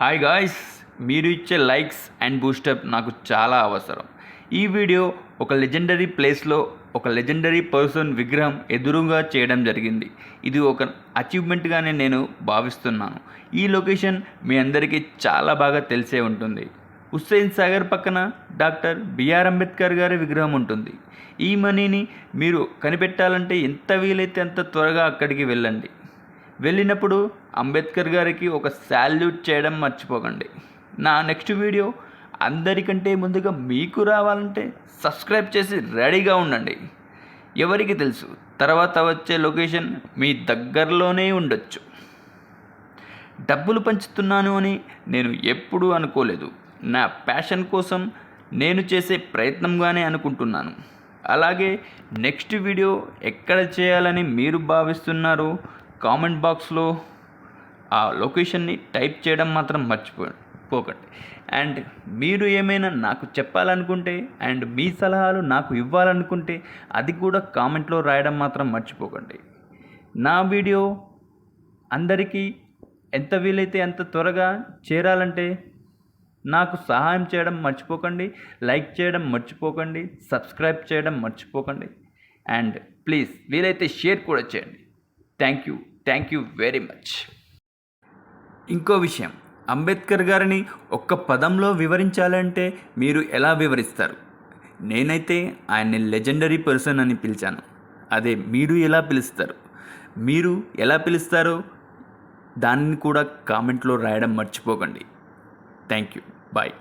Hi guys, మీరు ఇచ్చే likes and boost up నాకు చాలా అవసరం. ఈ వీడియో ఒక లెజెండరీ ప్లేస్లో ఒక లెజెండరీ పర్సన్ విగ్రహం ఎదురుగా చేయడం జరిగింది. ఇది ఒక అచీవ్మెంట్గానే నేను భావిస్తున్నాను. ఈ లొకేషన్ మీ అందరికీ చాలా బాగా తెలిసే ఉంటుంది. హుస్సేన్ సాగర్ పక్కన డాక్టర్ బిఆర్ అంబేద్కర్ గారి విగ్రహం ఉంటుంది. ఈ మనీని మీరు కనిపెట్టాలంటే ఎంత వీలైతే అంత త్వరగా అక్కడికి వెళ్ళండి. వెళ్ళినప్పుడు అంబేద్కర్ గారికి ఒక శాల్యూట్ చేయడం మర్చిపోకండి. నా నెక్స్ట్ వీడియో అందరికంటే ముందుగా మీకు రావాలంటే సబ్స్క్రైబ్ చేసి రెడీగా ఉండండి. ఎవరికి తెలుసు, తర్వాత వచ్చే లొకేషన్ మీ దగ్గరలోనే ఉండొచ్చు. డబ్బులు పంచుతున్నాను అని నేను ఎప్పుడూ అనుకోలేదు. నా ప్యాషన్ కోసం నేను చేసే ప్రయత్నంగానే అనుకుంటున్నాను. అలాగే నెక్స్ట్ వీడియో ఎక్కడ చేయాలని మీరు భావిస్తున్నారో కామెంట్ బాక్స్లో ఆ లొకేషన్ని టైప్ చేయడం మాత్రం మర్చిపోకండి. అండ్ మీరు ఏమైనా నాకు చెప్పాలనుకుంటే అండ్ మీ సలహాలు నాకు ఇవ్వాలనుకుంటే అది కూడా కామెంట్లో రాయడం మాత్రం మర్చిపోకండి. నా వీడియో అందరికీ ఎంత వీలైతే అంత త్వరగా చేరాలంటే నాకు సహాయం చేయడం మర్చిపోకండి, లైక్ చేయడం మర్చిపోకండి, సబ్స్క్రైబ్ చేయడం మర్చిపోకండి. అండ్ ప్లీజ్ వీలైతే షేర్ కూడా చేయండి. Thank you very much. ఇంకో విషయం, అంబేద్కర్ గారిని ఒక్క పదంలో వివరించాలంటే మీరు ఎలా వివరిస్తారు? నేనైతే ఆయన్ని లెజెండరీ పర్సన్ అని పిలిచాను. అదే మీరు ఎలా పిలుస్తారు? మీరు ఎలా పిలుస్తారో దాన్ని కూడా కామెంట్లో రాయడం మర్చిపోకండి. Thank you. బాయ్.